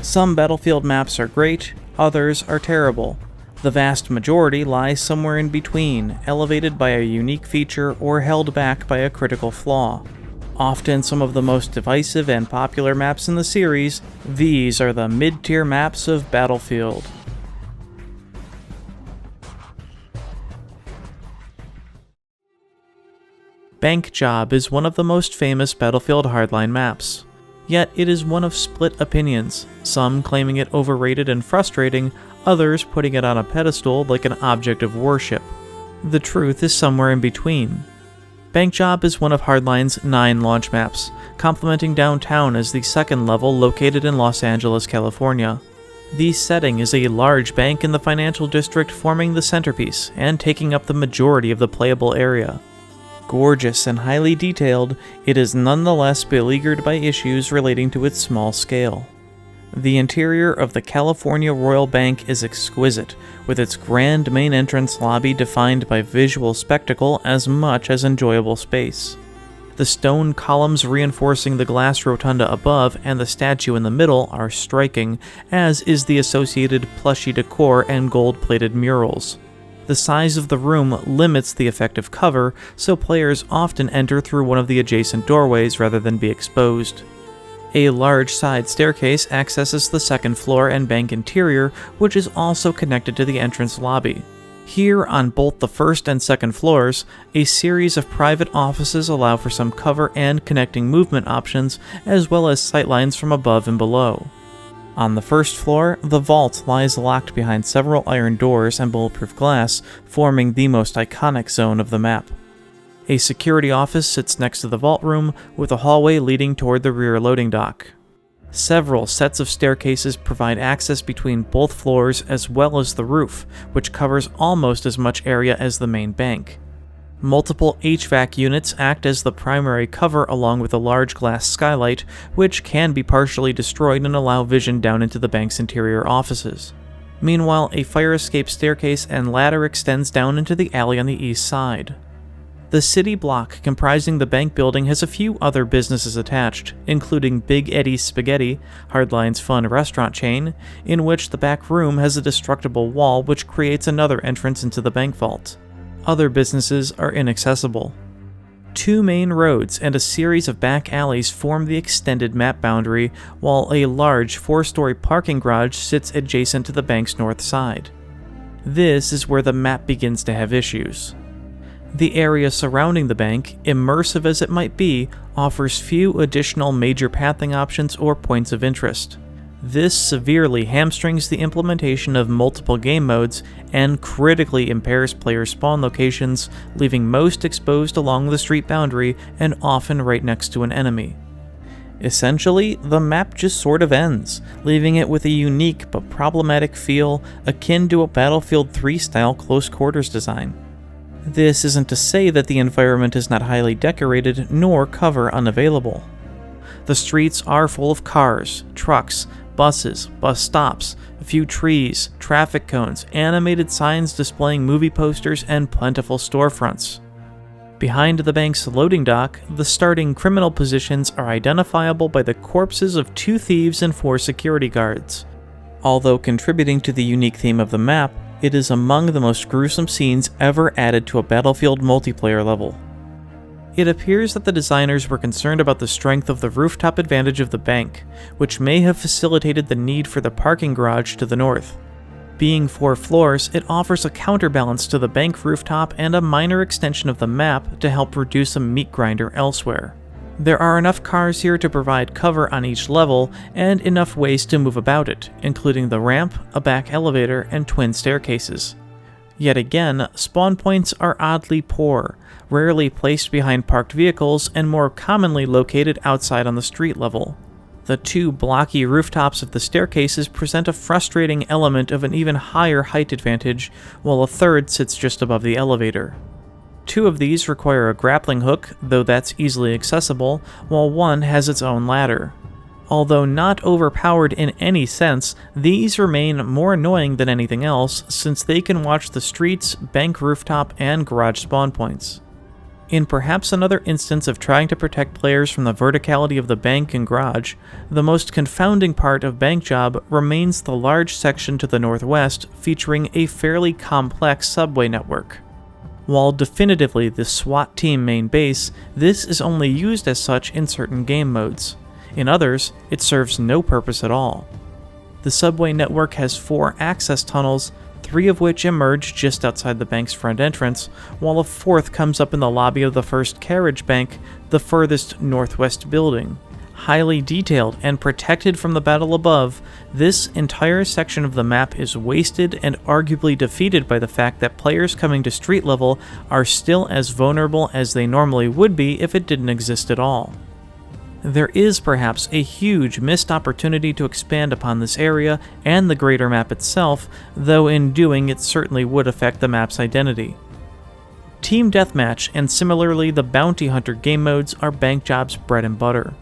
Some Battlefield maps are great, others are terrible. The vast majority lies somewhere in between, elevated by a unique feature or held back by a critical flaw. Often some of the most divisive and popular maps in the series, these are the mid-tier maps of Battlefield. Bankjob is one of the most famous Battlefield Hardline maps. Yet it is one of split opinions, some claiming it overrated and frustrating, others putting it on a pedestal like an object of worship. The truth is somewhere in between. Bankjob is one of Hardline's 9 launch maps, complementing downtown as the second level located in Los Angeles, California. The setting is a large bank in the financial district forming the centerpiece and taking up the majority of the playable area. Gorgeous and highly detailed, it is nonetheless beleaguered by issues relating to its small scale. The interior of the California Royal Bank is exquisite, with its grand main entrance lobby defined by visual spectacle as much as enjoyable space. The stone columns reinforcing the glass rotunda above and the statue in the middle are striking, as is the associated plushy decor and gold-plated murals. The size of the room limits the effective cover, so players often enter through one of the adjacent doorways rather than be exposed. A large side staircase accesses the second floor and bank interior, which is also connected to the entrance lobby. Here, on both the first and second floors, a series of private offices allow for some cover and connecting movement options, as well as sightlines from above and below. On the first floor, the vault lies locked behind several iron doors and bulletproof glass, forming the most iconic zone of the map. A security office sits next to the vault room, with a hallway leading toward the rear loading dock. Several sets of staircases provide access between both floors as well as the roof, which covers almost as much area as the main bank. Multiple HVAC units act as the primary cover along with a large glass skylight, which can be partially destroyed and allow vision down into the bank's interior offices. Meanwhile, a fire escape staircase and ladder extends down into the alley on the east side. The city block comprising the bank building has a few other businesses attached, including Big Eddie's Spaghetti, Hardline's fun restaurant chain, in which the back room has a destructible wall which creates another entrance into the bank vault. Other businesses are inaccessible. 2 main roads and a series of back alleys form the extended map boundary, while a large 4-story parking garage sits adjacent to the bank's north side. This is where the map begins to have issues. The area surrounding the bank, immersive as it might be, offers few additional major pathing options or points of interest. This severely hamstrings the implementation of multiple game modes and critically impairs player spawn locations, leaving most exposed along the street boundary and often right next to an enemy. Essentially, the map just sort of ends, leaving it with a unique but problematic feel akin to a Battlefield 3 style close quarters design. This isn't to say that the environment is not highly decorated nor cover unavailable. The streets are full of cars, trucks, buses, bus stops, a few trees, traffic cones, animated signs displaying movie posters, and plentiful storefronts. Behind the bank's loading dock, the starting criminal positions are identifiable by the corpses of 2 thieves and 4 security guards. Although contributing to the unique theme of the map, it is among the most gruesome scenes ever added to a Battlefield multiplayer level. It appears that the designers were concerned about the strength of the rooftop advantage of the bank, which may have facilitated the need for the parking garage to the north. Being 4 floors, it offers a counterbalance to the bank rooftop and a minor extension of the map to help reduce a meat grinder elsewhere. There are enough cars here to provide cover on each level, and enough ways to move about it, including the ramp, a back elevator, and twin staircases. Yet again, spawn points are oddly poor, rarely placed behind parked vehicles and more commonly located outside on the street level. The 2 blocky rooftops of the staircases present a frustrating element of an even higher height advantage, while a third sits just above the elevator. 2 of these require a grappling hook, though that's easily accessible, while 1 has its own ladder. Although not overpowered in any sense, these remain more annoying than anything else, since they can watch the streets, bank rooftop, and garage spawn points. In perhaps another instance of trying to protect players from the verticality of the bank and garage, the most confounding part of Bankjob remains the large section to the northwest featuring a fairly complex subway network. While definitively the SWAT team main base, this is only used as such in certain game modes. In others, it serves no purpose at all. The subway network has 4 access tunnels, 3 of which emerge just outside the bank's front entrance, while a 4th comes up in the lobby of the first carriage bank, the furthest northwest building. Highly detailed and protected from the battle above, this entire section of the map is wasted and arguably defeated by the fact that players coming to street level are still as vulnerable as they normally would be if it didn't exist at all. There is perhaps a huge missed opportunity to expand upon this area and the greater map itself, though in doing it certainly would affect the map's identity. Team Deathmatch and similarly the Bounty Hunter game modes are Bankjob's bread and butter.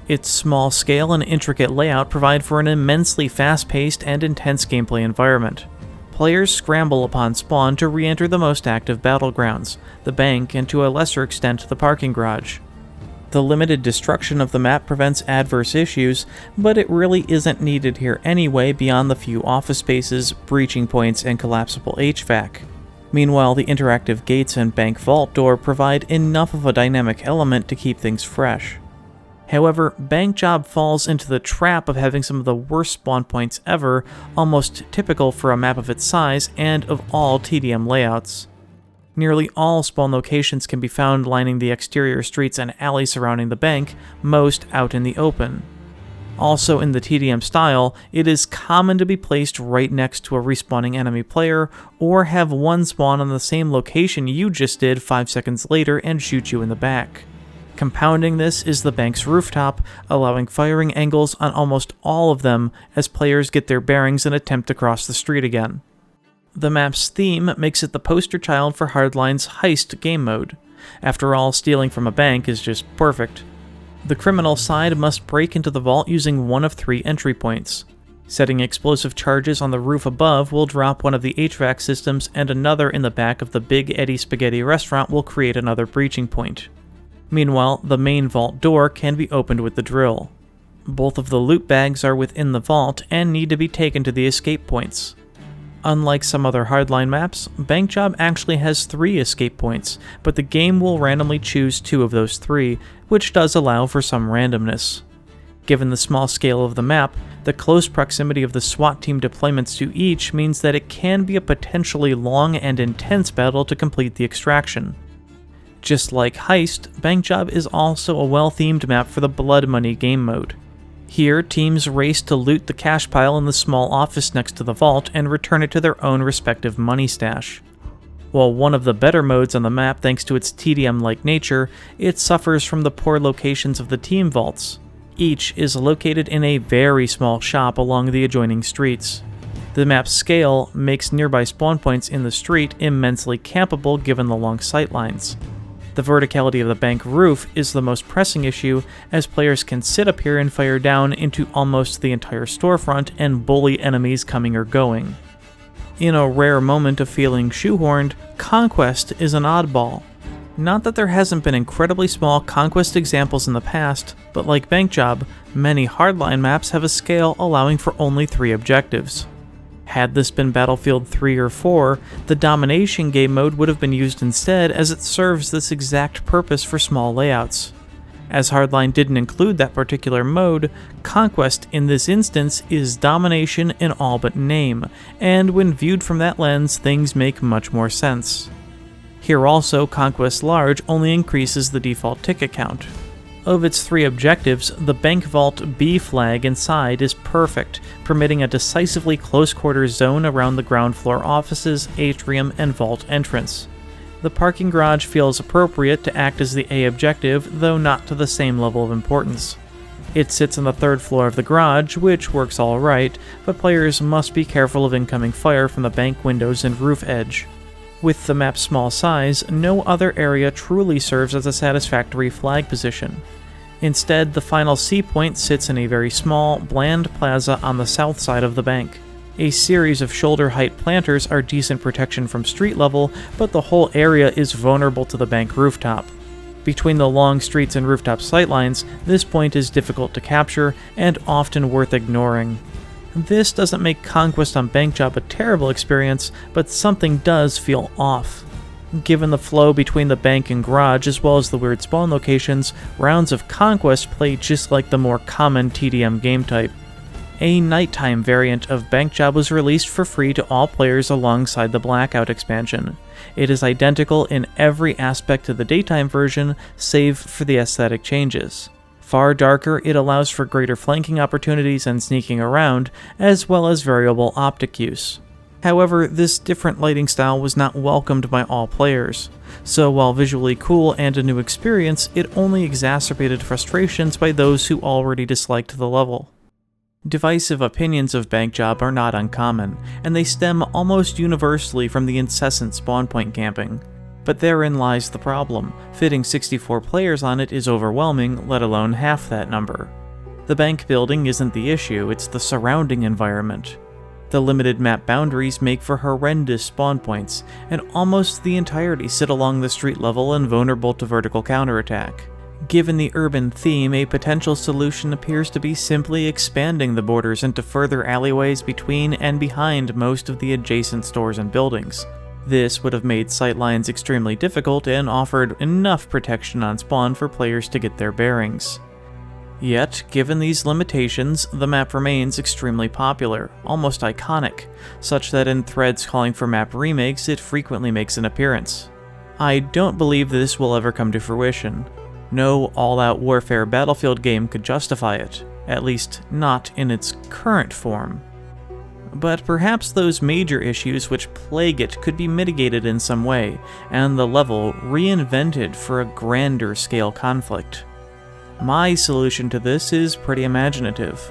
Its small scale and intricate layout provide for an immensely fast-paced and intense gameplay environment. Players scramble upon spawn to re-enter the most active battlegrounds, the bank and to a lesser extent the parking garage. The limited destruction of the map prevents adverse issues, but it really isn't needed here anyway beyond the few office spaces, breaching points, and collapsible HVAC. Meanwhile, the interactive gates and bank vault door provide enough of a dynamic element to keep things fresh. However, Bankjob falls into the trap of having some of the worst spawn points ever, almost typical for a map of its size and of all TDM layouts. Nearly all spawn locations can be found lining the exterior streets and alleys surrounding the bank, most out in the open. Also in the TDM style, it is common to be placed right next to a respawning enemy player, or have one spawn on the same location you just did 5 seconds later and shoot you in the back. Compounding this is the bank's rooftop, allowing firing angles on almost all of them as players get their bearings and attempt to cross the street again. The map's theme makes it the poster child for Hardline's Heist game mode. After all, stealing from a bank is just perfect. The criminal side must break into the vault using one of 3 entry points. Setting explosive charges on the roof above will drop one of the HVAC systems, and another in the back of the Big Eddie Spaghetti restaurant will create another breaching point. Meanwhile, the main vault door can be opened with the drill. Both of the loot bags are within the vault and need to be taken to the escape points. Unlike some other Hardline maps, Bankjob actually has 3 escape points, but the game will randomly choose 2 of those 3, which does allow for some randomness. Given the small scale of the map, the close proximity of the SWAT team deployments to each means that it can be a potentially long and intense battle to complete the extraction. Just like Heist, Bankjob is also a well-themed map for the Blood Money game mode. Here, teams race to loot the cash pile in the small office next to the vault and return it to their own respective money stash. While one of the better modes on the map thanks to its TDM-like nature, it suffers from the poor locations of the team vaults. Each is located in a very small shop along the adjoining streets. The map's scale makes nearby spawn points in the street immensely campable given the long sightlines. The verticality of the bank roof is the most pressing issue, as players can sit up here and fire down into almost the entire storefront and bully enemies coming or going. In a rare moment of feeling shoehorned, Conquest is an oddball. Not that there hasn't been incredibly small Conquest examples in the past, but like Bankjob, many Hardline maps have a scale allowing for only 3 objectives. Had this been Battlefield 3 or 4, the Domination game mode would have been used instead, as it serves this exact purpose for small layouts. As Hardline didn't include that particular mode, Conquest in this instance is Domination in all but name, and when viewed from that lens, things make much more sense. Here also, Conquest Large only increases the default ticket count. Of its 3 objectives, the Bank Vault B flag inside is perfect, permitting a decisively close-quarters zone around the ground floor offices, atrium, and vault entrance. The parking garage feels appropriate to act as the A objective, though not to the same level of importance. It sits on the 3rd floor of the garage, which works alright, but players must be careful of incoming fire from the bank windows and roof edge. With the map's small size, no other area truly serves as a satisfactory flag position. Instead, the final C point sits in a very small, bland plaza on the south side of the bank. A series of shoulder-height planters are decent protection from street level, but the whole area is vulnerable to the bank rooftop. Between the long streets and rooftop sightlines, this point is difficult to capture and often worth ignoring. This doesn't make Conquest on Bankjob a terrible experience, but something does feel off. Given the flow between the bank and garage as well as the weird spawn locations, rounds of Conquest play just like the more common TDM game type. A nighttime variant of Bankjob was released for free to all players alongside the Blackout expansion. It is identical in every aspect to the daytime version, save for the aesthetic changes. Far darker, it allows for greater flanking opportunities and sneaking around, as well as variable optic use. However, this different lighting style was not welcomed by all players, so while visually cool and a new experience, it only exacerbated frustrations by those who already disliked the level. Divisive opinions of Bankjob are not uncommon, and they stem almost universally from the incessant spawn point camping. But therein lies the problem. Fitting 64 players on it is overwhelming, let alone half that number. The bank building isn't the issue, it's the surrounding environment. The limited map boundaries make for horrendous spawn points, and almost the entirety sit along the street level and vulnerable to vertical counterattack. Given the urban theme, a potential solution appears to be simply expanding the borders into further alleyways between and behind most of the adjacent stores and buildings. This would have made sightlines extremely difficult and offered enough protection on spawn for players to get their bearings. Yet, given these limitations, the map remains extremely popular, almost iconic, such that in threads calling for map remakes it frequently makes an appearance. I don't believe this will ever come to fruition. No all-out warfare Battlefield game could justify it, at least not in its current form. But perhaps those major issues which plague it could be mitigated in some way, and the level reinvented for a grander scale conflict. My solution to this is pretty imaginative.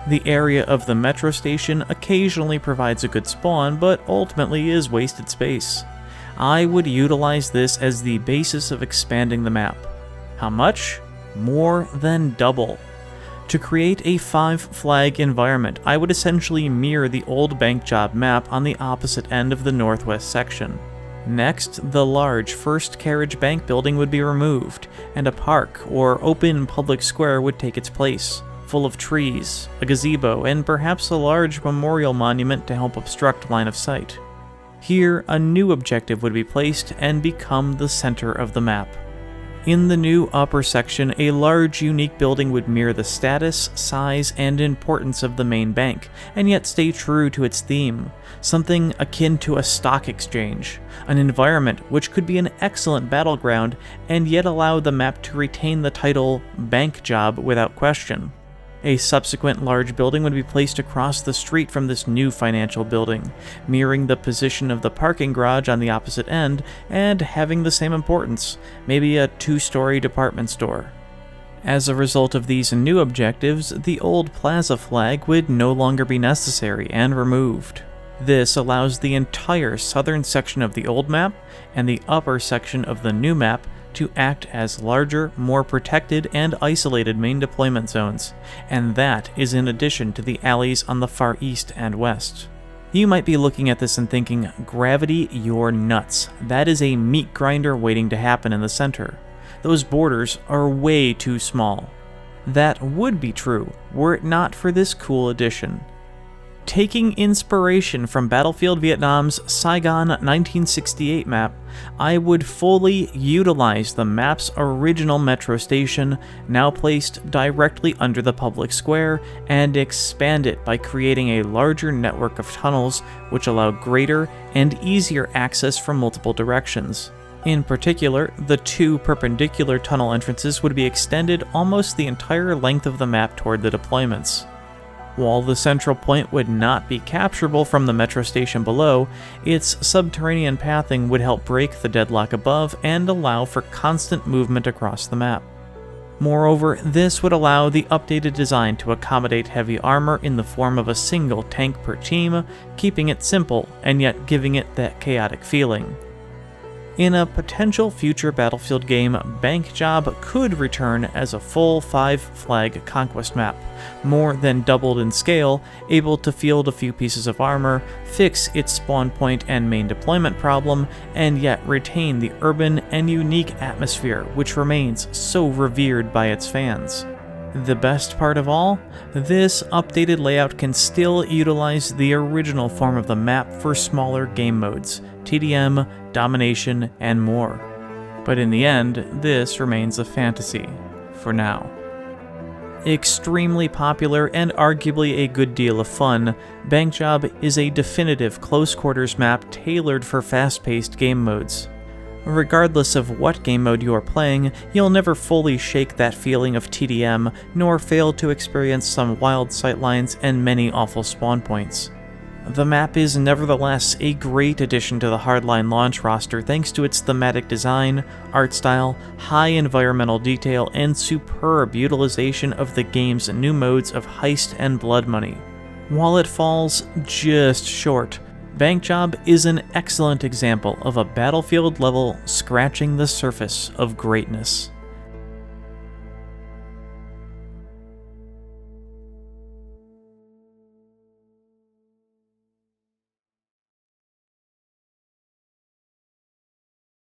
The area of the metro station occasionally provides a good spawn, but ultimately is wasted space. I would utilize this as the basis of expanding the map. How much? More than double. To create a 5-flag environment, I would essentially mirror the old Bankjob map on the opposite end of the northwest section. Next, the large first carriage bank building would be removed, and a park or open public square would take its place, full of trees, a gazebo, and perhaps a large memorial monument to help obstruct line of sight. Here, a new objective would be placed and become the center of the map. In the new upper section, a large, unique building would mirror the status, size, and importance of the main bank, and yet stay true to its theme, something akin to a stock exchange, an environment which could be an excellent battleground, and yet allow the map to retain the title Bankjob without question. A subsequent large building would be placed across the street from this new financial building, mirroring the position of the parking garage on the opposite end and having the same importance, maybe a 2-story department store. As a result of these new objectives, the old plaza flag would no longer be necessary and removed. This allows the entire southern section of the old map and the upper section of the new map to act as larger, more protected, and isolated main deployment zones, and that is in addition to the alleys on the far east and west. You might be looking at this and thinking, Gravity, you're nuts. That is a meat grinder waiting to happen in the center. Those borders are way too small. That would be true, were it not for this cool addition. Taking inspiration from Battlefield Vietnam's Saigon 1968 map, I would fully utilize the map's original metro station, now placed directly under the public square, and expand it by creating a larger network of tunnels which allow greater and easier access from multiple directions. In particular, the 2 perpendicular tunnel entrances would be extended almost the entire length of the map toward the deployments. While the central point would not be capturable from the metro station below, its subterranean pathing would help break the deadlock above and allow for constant movement across the map. Moreover, this would allow the updated design to accommodate heavy armor in the form of a single tank per team, keeping it simple and yet giving it that chaotic feeling. In a potential future Battlefield game, Bankjob could return as a full 5-flag Conquest map, more than doubled in scale, able to field a few pieces of armor, fix its spawn point and main deployment problem, and yet retain the urban and unique atmosphere which remains so revered by its fans. The best part of all, this updated layout can still utilize the original form of the map for smaller game modes, TDM, domination, and more. But in the end, this remains a fantasy, for now. Extremely popular and arguably a good deal of fun, Bankjob is a definitive close-quarters map tailored for fast-paced game modes. Regardless of what game mode you are playing, you'll never fully shake that feeling of TDM, nor fail to experience some wild sightlines and many awful spawn points. The map is nevertheless a great addition to the Hardline launch roster thanks to its thematic design, art style, high environmental detail, and superb utilization of the game's new modes of Heist and Blood Money. While it falls just short, Bankjob is an excellent example of a Battlefield level scratching the surface of greatness.